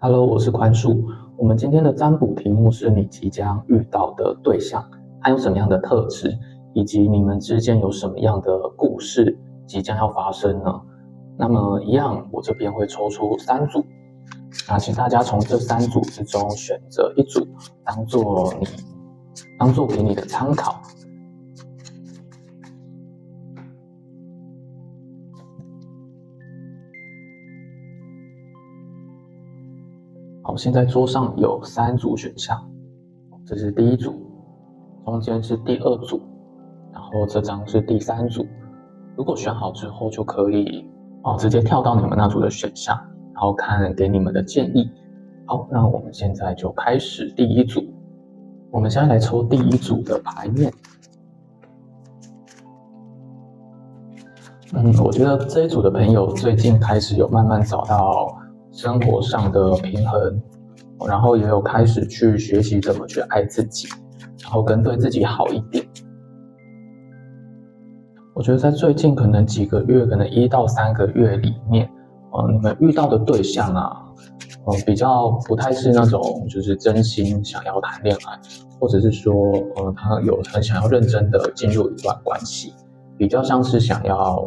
Hello，我是宽恕。我们今天的占卜题目是你即将遇到的对象，他有什么样的特质，以及你们之间有什么样的故事即将要发生呢？那么一样，我这边会抽出3组，请大家从这3组之中选择一组，当做给你的参考。好，现在桌上有3组选项，这是第1组，中间是第2组，然后这张是第3组。如果选好之后，就可以直接跳到你们那组的选项，然后看给你们的建议。好，那我们现在就开始第1组。我们现在来抽第1组的牌面。我觉得这一组的朋友最近开始有慢慢找到生活上的平衡，然后也有开始去学习怎么去爱自己，然后跟对自己好一点。我觉得在最近可能几个月，可能1到3个月里面，你们遇到的对象比较不太是那种就是真心想要谈恋爱，或者是说他有很想要认真的进入一段关系，比较像是想要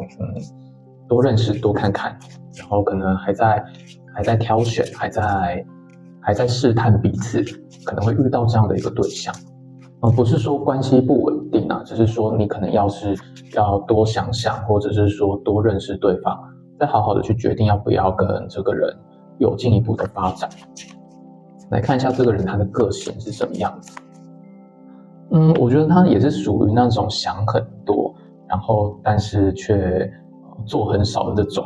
多认识多看看，然后可能还在挑选，还在试探彼此，可能会遇到这样的一个对象。不是说关系不稳定只是说你可能要多想想，或者是说多认识对方，再好好的去决定要不要跟这个人有进一步的发展。来看一下这个人他的个性是什么样子。我觉得他也是属于那种想很多，然后但是却做很少的这种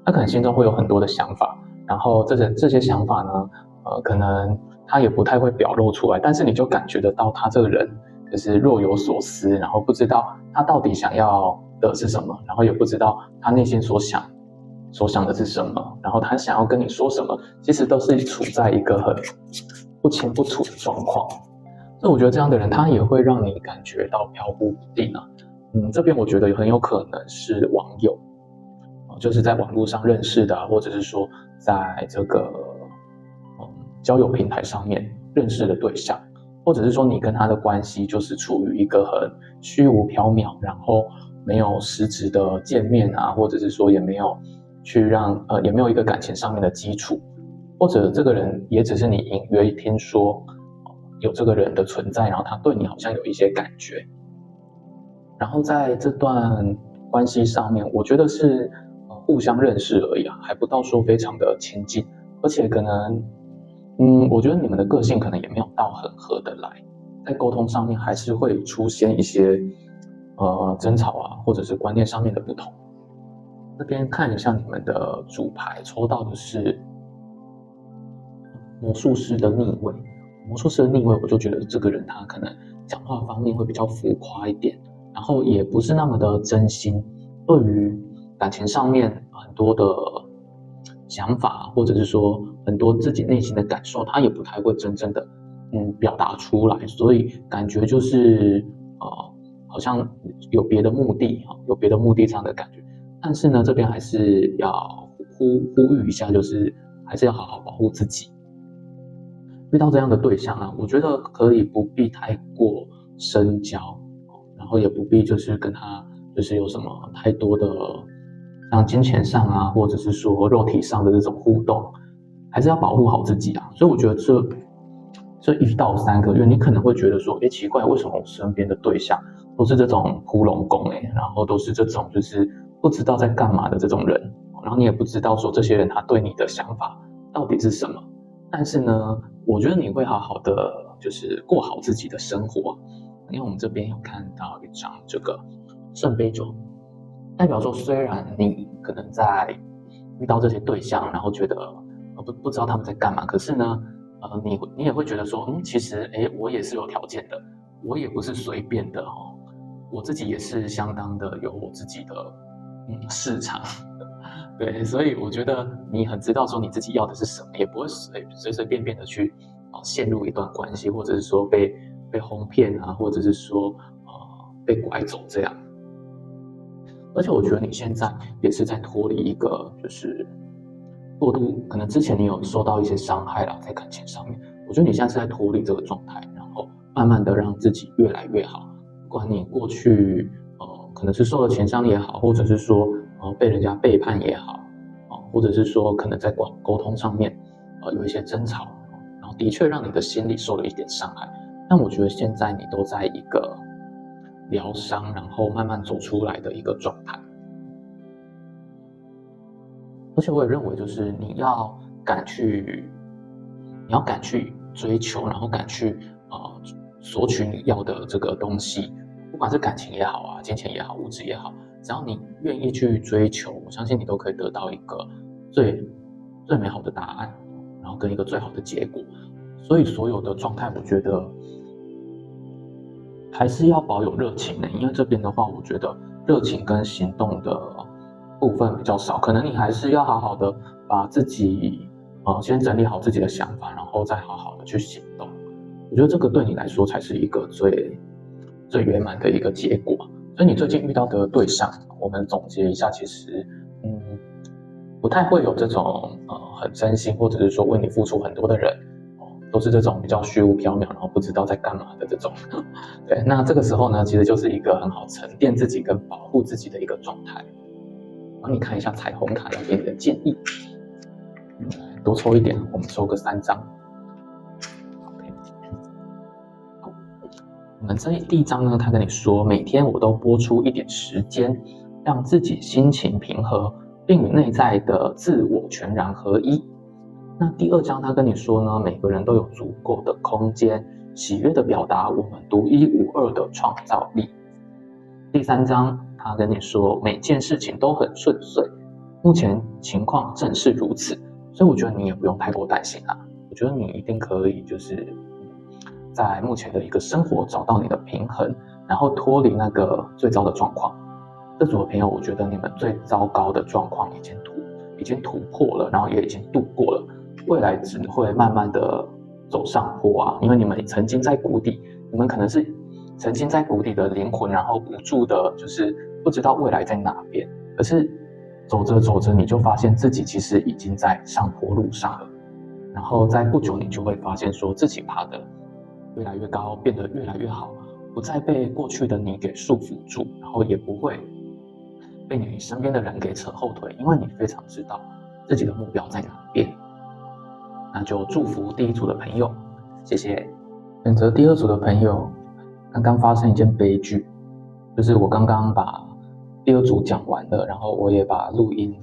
他可能心中会有很多的想法，然后这些想法呢，可能他也不太会表露出来，但是你就感觉得到他这个人就是若有所思，然后不知道他到底想要的是什么，然后也不知道他内心所想的是什么，然后他想要跟你说什么，其实都是处在一个很不清不楚的状况。所以我觉得这样的人他也会让你感觉到飘忽不定这边我觉得很有可能是网友，就是在网络上认识的或者是说在这个交友平台上面认识的对象，或者是说你跟他的关系就是处于一个很虚无缥缈，然后没有实质的见面或者是说也没有也没有一个感情上面的基础，或者这个人也只是你隐约听说有这个人的存在，然后他对你好像有一些感觉，然后在这段关系上面，我觉得是互相认识而已还不到说非常的亲近，而且可能我觉得你们的个性可能也没有到很合得来，在沟通上面还是会出现一些争吵或者是观念上面的不同。这边看一下你们的主牌，抽到的是魔术师的逆位。魔术师的逆位，我就觉得这个人他可能讲话方面会比较浮夸一点，然后也不是那么的真心，对于感情上面很多的想法，或者是说很多自己内心的感受，他也不太会真正的表达出来，所以感觉就是好像有别的目的这样的感觉。但是呢，这边还是要呼吁一下，就是还是要好好保护自己。遇到这样的对象我觉得可以不必太过深交，然后也不必就是跟他就是有什么太多的像金钱上或者是说肉体上的这种互动，还是要保护好自己所以我觉得这1到3个月，你可能会觉得说，奇怪，为什么我身边的对象都是这种扑龙宫然后都是这种就是不知道在干嘛的这种人，然后你也不知道说这些人他对你的想法到底是什么。但是呢，我觉得你会好好的就是过好自己的生活，因为我们这边有看到一张这个圣杯九，代表说虽然你可能在遇到这些对象，然后觉得不知道他们在干嘛，可是呢，你也会觉得说，其实我也是有条件的，我也不是随便的我自己也是相当的有我自己的市场。对，所以我觉得你很知道说你自己要的是什么，也不会随便的去陷入一段关系，或者是说被哄骗或者是说被拐走这样。而且我觉得你现在也是在脱离一个就是过度，可能之前你有受到一些伤害啦，在感情上面，我觉得你现在是在脱离这个状态，然后慢慢的让自己越来越好。不管你过去可能是受了情伤也好，或者是说被人家背叛也好，或者是说可能在沟通上面有一些争吵，然后的确让你的心理受了一点伤害。但我觉得现在你都在一个疗伤，然后慢慢走出来的一个状态。而且我也认为，就是你要敢去追求，然后敢去索取你要的这个东西，不管是感情也好啊，金钱也好，物质也好，只要你愿意去追求，我相信你都可以得到一个最美好的答案，然后跟一个最好的结果。所以所有的状态，我觉得还是要保有热情的，因为这边的话，我觉得热情跟行动的部分比较少，可能你还是要好好的把自己先整理好自己的想法，然后再好好的去行动。我觉得这个对你来说才是一个最圆满的一个结果。所以你最近遇到的对象，我们总结一下，其实不太会有这种很真心，或者是说为你付出很多的人，都是这种比较虚无缥缈，然后不知道在干嘛的这种。对，那这个时候呢，其实就是一个很好沉淀自己跟保护自己的一个状态。帮你看一下彩虹卡要给你的建议，多抽一点，我们抽个3张。好，我们第一张呢，他跟你说，每天我都拨出一点时间，让自己心情平和，并与内在的自我全然合一。那第二张他跟你说呢，每个人都有足够的空间，喜悦的表达我们独一无二的创造力。第三张他跟你说，每件事情都很顺遂，目前情况正是如此，所以我觉得你也不用太过担心啊。我觉得你一定可以，就是在目前的一个生活找到你的平衡，然后脱离那个最糟的状况。这组的朋友，我觉得你们最糟糕的状况已经突破了，然后也已经度过了，未来只会慢慢的走上坡啊，因为你们曾经在谷底，你们可能是曾经在谷底的灵魂，然后无助的，就是不知道未来在哪边。可是走着走着，你就发现自己其实已经在上坡路上了。然后在不久，你就会发现说自己爬得越来越高，变得越来越好，不再被过去的你给束缚住，然后也不会被你身边的人给扯后腿，因为你非常知道自己的目标在哪边。那就祝福第一组的朋友，谢谢。选择第二组的朋友，刚刚发生一件悲剧，就是我刚刚把第二组讲完了，然后我也把录音，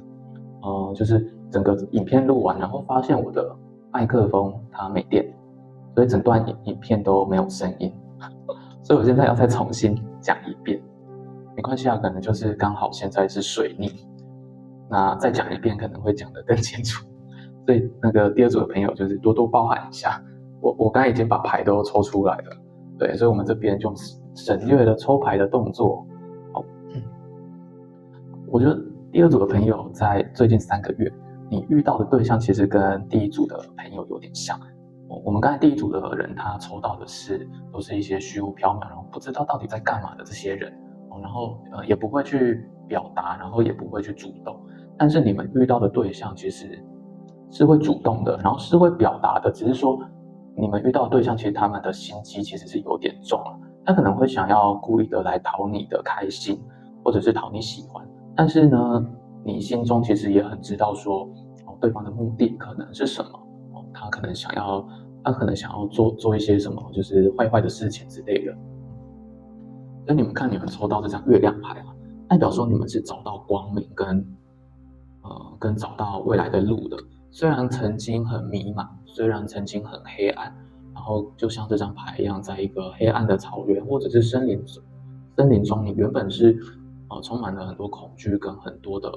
就是整个影片录完，然后发现我的麦克风它没电，所以整段影片都没有声音，所以我现在要再重新讲一遍。没关系啊，可能就是刚好现在是水逆，那再讲一遍可能会讲得更清楚，所以那个第二组的朋友就是多多包涵一下。我刚才已经把牌都抽出来了，对，所以我们这边就省略了抽牌的动作。好，我觉得第二组的朋友在最近3个月，你遇到的对象其实跟第一组的朋友有点像。我们刚才第一组的人，他抽到的都是一些虚无缥缈，然后不知道到底在干嘛的这些人，然后也不会去表达，然后也不会去主动。但是你们遇到的对象其实是会主动的，然后是会表达的，只是说你们遇到的对象其实他们的心机其实是有点重了，他可能会想要故意的来讨你的开心，或者是讨你喜欢，但是呢，你心中其实也很知道说，对方的目的可能是什么，他可能想要做一些什么，就是坏的事情之类的。所以你们看，你们抽到这张月亮牌啊，代表说你们是找到光明跟找到未来的路的。虽然曾经很迷茫，虽然曾经很黑暗，然后就像这张牌一样，在一个黑暗的草原或者是森林中，你原本是充满了很多恐惧跟很多的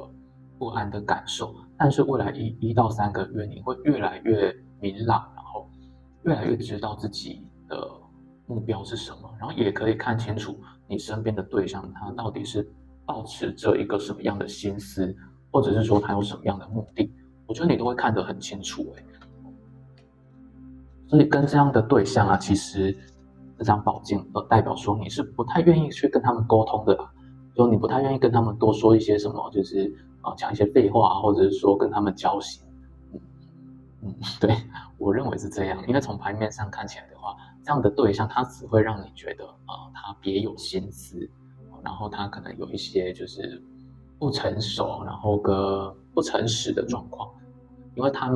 不安的感受，但是未来1到3个月，你会越来越明朗，然后越来越知道自己的目标是什么，然后也可以看清楚你身边的对象他到底是抱持着一个什么样的心思，或者是说他有什么样的目的，我觉得你都会看得很清楚。所以跟这样的对象啊，其实这张宝剑代表说你是不太愿意去跟他们沟通的啦，就你不太愿意跟他们多说一些什么，就是讲一些废话，或者是说跟他们交心，对，我认为是这样，因为从牌面上看起来的话，这样的对象他只会让你觉得他别有心思，然后他可能有一些就是不成熟，然后跟不诚实的状况，因为他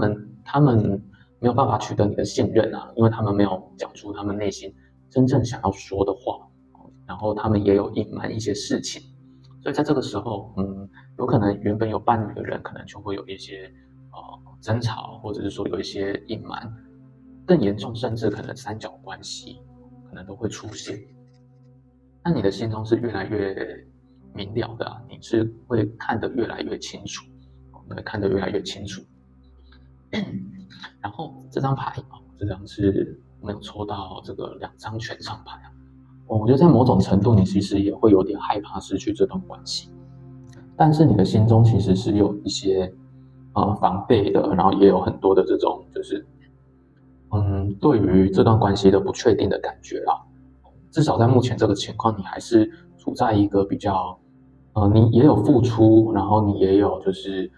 们没有办法取得你的信任啊，因为他们没有讲出他们内心真正想要说的话，然后他们也有隐瞒一些事情，所以在这个时候，有可能原本有伴侣的人，可能就会有一些争吵，或者是说有一些隐瞒，更严重，甚至可能三角关系可能都会出现。那你的心中是越来越明了的啊，你是会看得越来越清楚，你会看得越来越清楚。然后这张牌这张是没有抽到这个2张权杖牌啊。我觉得在某种程度，你其实也会有点害怕失去这段关系，但是你的心中其实是有一些防备的，然后也有很多的这种就是对于这段关系的不确定的感觉啊。至少在目前这个情况，你还是处在一个比较你也有付出，然后你也有就是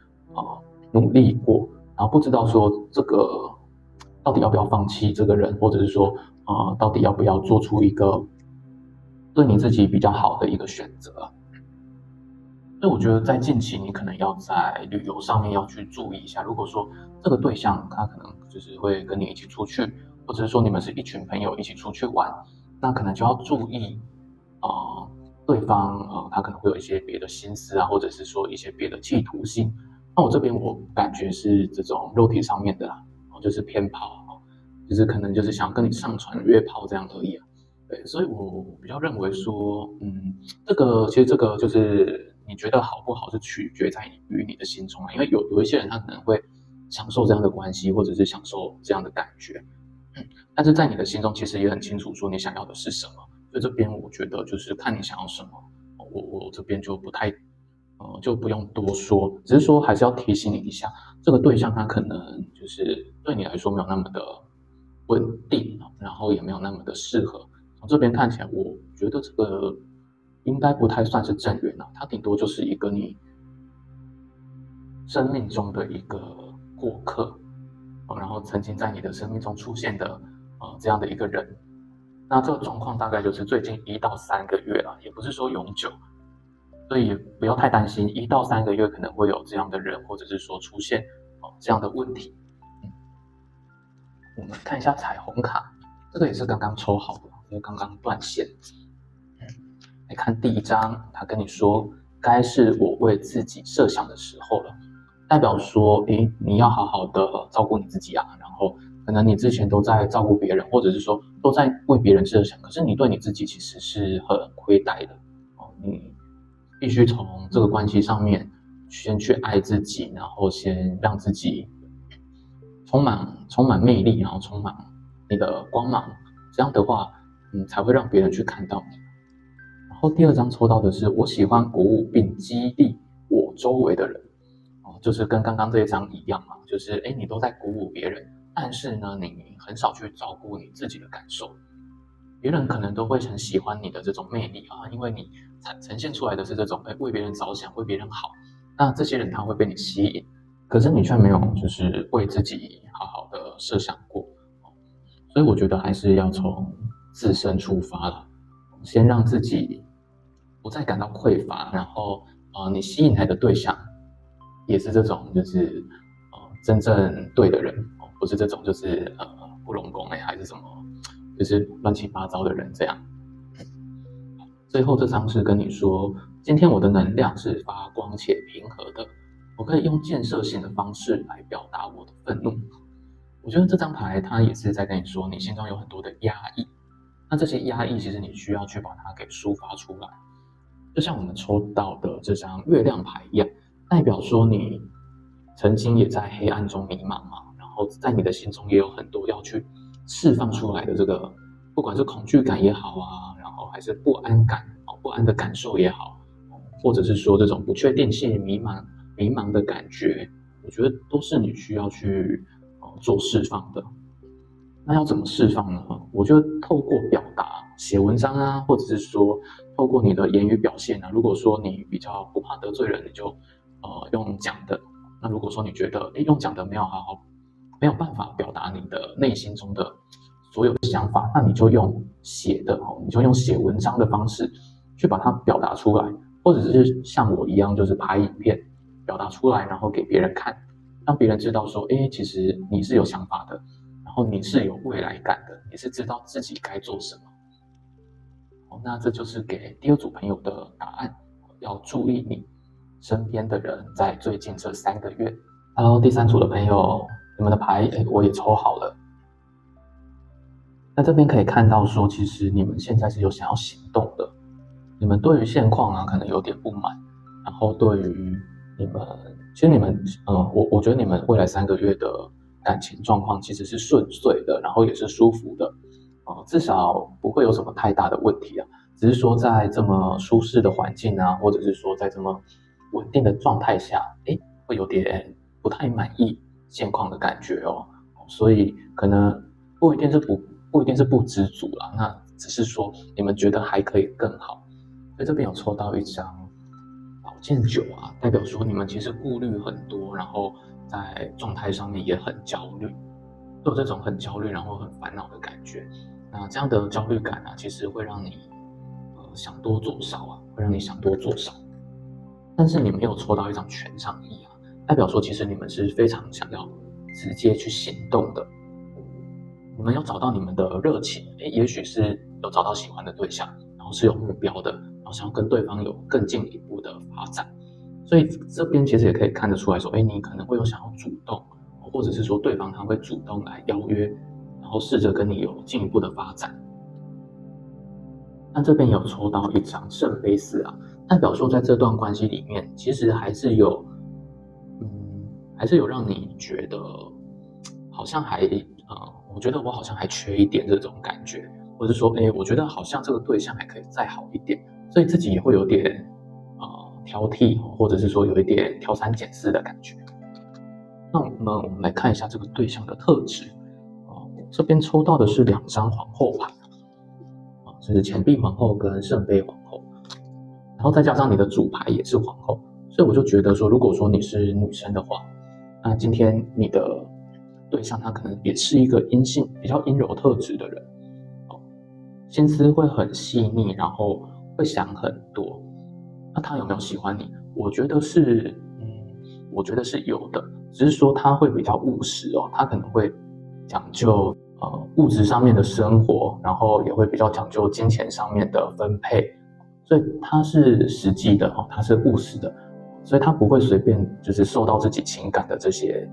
努力过，然后不知道说这个到底要不要放弃这个人，或者是说到底要不要做出一个对你自己比较好的一个选择。所以我觉得在近期你可能要在旅游上面要去注意一下，如果说这个对象他可能就是会跟你一起出去，或者是说你们是一群朋友一起出去玩，那可能就要注意对方他可能会有一些别的心思啊，或者是说一些别的企图心。那我这边我感觉是这种肉体上面的啦，就是偏炮，就是可能就是想跟你上船约炮这样而已啊。对，所以我比较认为说，其实这个就是你觉得好不好是取决在于你的心中啊，因为有一些人他可能会享受这样的关系，或者是享受这样的感觉，但是在你的心中其实也很清楚说你想要的是什么，所以这边我觉得就是看你想要什么，我这边就不太就不用多说，只是说还是要提醒你一下，这个对象他可能就是对你来说没有那么的稳定，然后也没有那么的适合。从这边看起来，我觉得这个应该不太算是正缘它顶多就是一个你生命中的一个过客，然后曾经在你的生命中出现的这样的一个人。那这个状况大概就是最近1到3个月了，也不是说永久，所以也不要太担心，1到3个月可能会有这样的人，或者是说出现这样的问题。我们看一下彩虹卡，这个也是刚刚抽好的，因为刚刚断线。来看第1张，他跟你说，该是我为自己设想的时候了，代表说，你要好好的照顾你自己啊，然后可能你之前都在照顾别人，或者是说都在为别人设想，可是你对你自己其实是很亏待的你必须从这个关系上面先去爱自己，然后先让自己充满魅力，然后充满你的光芒，这样的话，才会让别人去看到你。然后第2张抽到的是，我喜欢鼓舞并激励我周围的人，就是跟刚刚这一张一样嘛，就是你都在鼓舞别人，但是呢，你很少去照顾你自己的感受。别人可能都会很喜欢你的这种魅力啊，因为你呈现出来的是这种为别人着想、为别人好，那这些人他会被你吸引，可是你却没有就是为自己好好的设想过，所以我觉得还是要从自身出发了，先让自己不再感到匮乏，然后你吸引来的对象也是这种就是真正对的人，不是这种就是不拢公还是什么，就是乱七八糟的人这样。最后这张是跟你说，今天我的能量是发光且平和的，我可以用建设性的方式来表达我的愤怒。我觉得这张牌它也是在跟你说，你心中有很多的压抑，那这些压抑其实你需要去把它给抒发出来。就像我们抽到的这张月亮牌一样，代表说你曾经也在黑暗中迷茫嘛，然后在你的心中也有很多要去释放出来的这个，不管是恐惧感也好啊，然后还是不安感、不安的感受也好，或者是说这种不确定性、迷茫的感觉，我觉得都是你需要去做释放的。那要怎么释放呢？我觉得透过表达、写文章啊，或者是说透过你的言语表现啊。如果说你比较不怕得罪人，你就用讲的。那如果说你觉得用讲的没有好好没有办法表达你的内心中的所有想法，那你就用写的，你就用写文章的方式去把它表达出来，或者是像我一样，就是拍影片表达出来，然后给别人看，让别人知道说，其实你是有想法的，然后你是有未来感的，你是知道自己该做什么。好，那这就是给第二组朋友的答案，要注意你身边的人在最近这3个月。Hello， 第3组的朋友，你们的牌我也抽好了。那这边可以看到说，其实你们现在是有想要行动的，你们对于现况可能有点不满，然后对于你们，其实你们我觉得你们未来3个月的感情状况其实是顺遂的，然后也是舒服的，至少不会有什么太大的问题啊，只是说在这么舒适的环境啊，或者是说在这么稳定的状态下，会有点不太满意现况的感觉哦，所以可能不一定是不知足啦，那只是说你们觉得还可以更好。所以这边有抽到一张宝剑9啊，代表说你们其实顾虑很多，然后在状态上面也很焦虑，都有这种很焦虑然后很烦恼的感觉。那这样的焦虑感其实会让你想多做少会让你想多做少。但是你们又抽到一张权杖1代表说其实你们是非常想要直接去行动的。你们要找到你们的热情，也许是有找到喜欢的对象，然后是有目标的，然后想要跟对方有更进一步的发展。所以这边其实也可以看得出来说，你可能会有想要主动，或者是说对方他会主动来邀约，然后试着跟你有进一步的发展。那这边有抽到一张圣杯4代表说在这段关系里面，其实还是有让你觉得好像我觉得我好像还缺一点这种感觉，或者说我觉得好像这个对象还可以再好一点，所以自己也会有点挑剔，或者是说有一点挑三拣四的感觉。那我们来看一下这个对象的特质这边抽到的是2张皇后牌是钱币皇后跟圣杯皇后，然后再加上你的主牌也是皇后，所以我就觉得说，如果说你是女生的话，那今天你的对象他可能也是一个比较阴柔特质的人心思会很细腻，然后会想很多。那他有没有喜欢你？我觉得是有的，只是说他会比较务实他可能会讲究物质上面的生活，然后也会比较讲究金钱上面的分配，所以他是实际的他是务实的，所以他不会随便就是受到自己情感的这些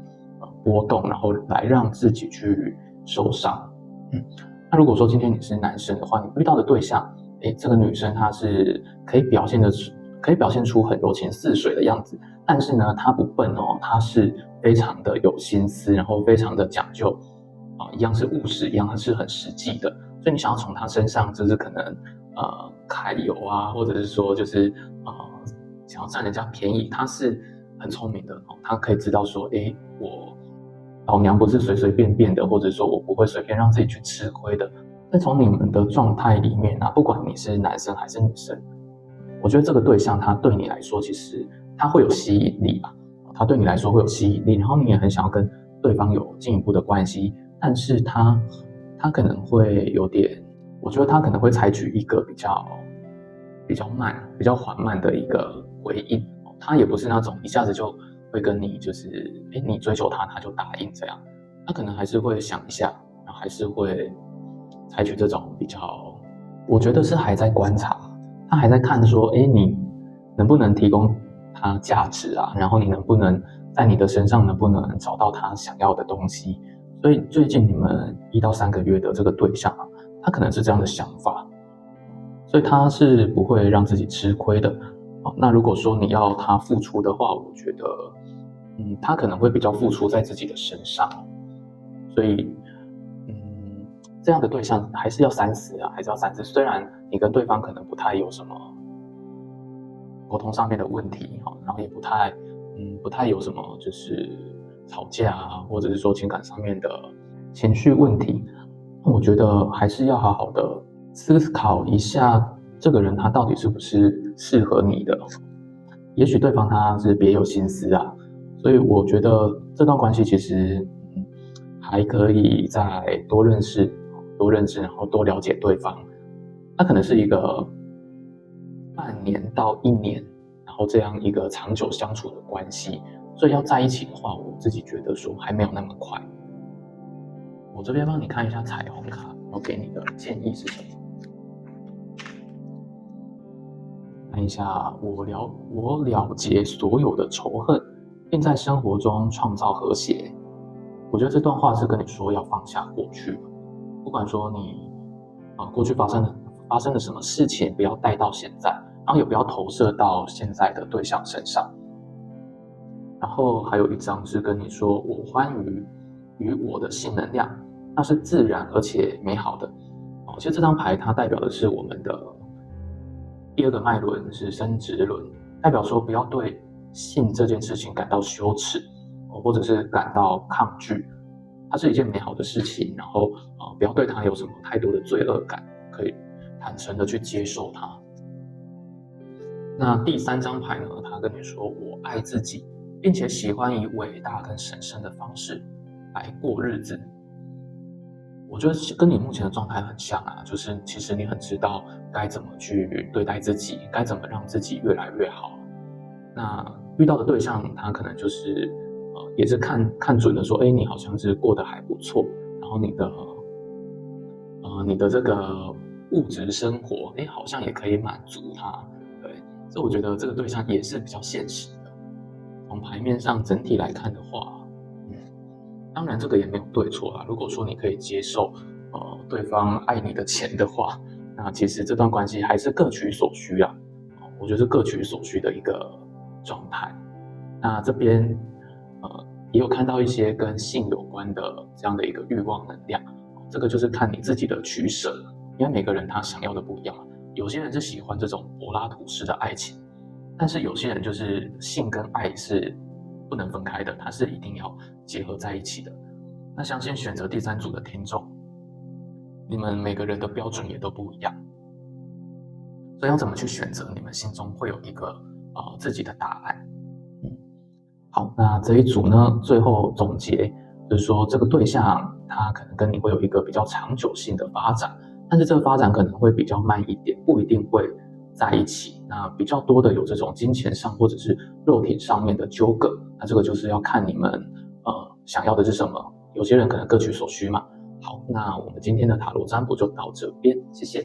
波动，然后来让自己去受伤。那如果说今天你是男生的话，你遇到的对象，这个女生她是可以表现出很柔情似水的样子，但是呢，她不笨她是非常的有心思，然后非常的讲究一样是务实，一样是很实际的，所以你想要从她身上就是可能揩油或者是说就是想要占人家便宜，她是很聪明的她可以知道说老娘不是随随便便的，或者说我不会随便让自己去吃亏的。在从你们的状态里面不管你是男生还是女生，我觉得这个对象他对你来说其实他会有吸引力他对你来说会有吸引力，然后你也很想要跟对方有进一步的关系，但是他可能会有点，我觉得他可能会采取一个比较慢、比较缓慢的一个回应，他也不是那种一下子就会跟你就是你追求他就答应这样，他可能还是会想一下，然后还是会采取这种比较，我觉得是还在观察，他还在看说你能不能提供他价值然后你能不能在你的身上能不能找到他想要的东西。所以最近你们1到3个月的这个对象他可能是这样的想法，所以他是不会让自己吃亏的那如果说你要他付出的话，我觉得他可能会比较付出在自己的身上，所以这样的对象还是要三思虽然你跟对方可能不太有什么沟通上面的问题然后也不太有什么就是吵架或者是说情感上面的情绪问题，我觉得还是要好好的思考一下这个人他到底是不是适合你的，也许对方他是别有心思所以我觉得这段关系其实还可以再多认识，然后多了解对方。那可能是一个半年到1年，然后这样一个长久相处的关系。所以要在一起的话，我自己觉得说还没有那么快。我这边帮你看一下彩虹卡，我给你的建议是什么？看一下，我了结所有的仇恨，并在生活中创造和谐。我觉得这段话是跟你说要放下过去，不管说你过去发生了什么事情，不要带到现在，然后也不要投射到现在的对象身上。然后还有一张是跟你说，我欢于我的性能量，那是自然而且美好的。其实这张牌它代表的是我们的第2个脉轮是生殖轮，代表说不要对性这件事情感到羞耻，或者是感到抗拒，它是一件美好的事情。然后不要对它有什么太多的罪恶感，可以坦诚的去接受它。那第3张牌呢，它跟你说我爱自己，并且喜欢以伟大跟神圣的方式来过日子。我觉得跟你目前的状态很像啊，就是其实你很知道该怎么去对待自己，该怎么让自己越来越好。那遇到的对象他可能就是也是看准了说，你好像是过得还不错，然后你的这个物质生活好像也可以满足他。对，所以我觉得这个对象也是比较现实的。从牌面上整体来看的话，当然这个也没有对错啦。如果说你可以接受对方爱你的钱的话，那其实这段关系还是各取所需啦。我觉得是各取所需的一个状态。那这边也有看到一些跟性有关的这样的一个欲望能量，这个就是看你自己的取舍，因为每个人他想要的不一样。有些人是喜欢这种柏拉图式的爱情，但是有些人就是性跟爱是不能分开的，它是一定要结合在一起的。那相信选择第3组的听众，你们每个人的标准也都不一样，所以要怎么去选择，你们心中会有一个自己的答案。好，那这一组呢，最后总结就是说，这个对象他可能跟你会有一个比较长久性的发展，但是这个发展可能会比较慢一点，不一定会在一起。那比较多的有这种金钱上或者是肉体上面的纠葛，那这个就是要看你们想要的是什么。有些人可能各取所需嘛。好，那我们今天的塔罗占卜就到这边，谢谢。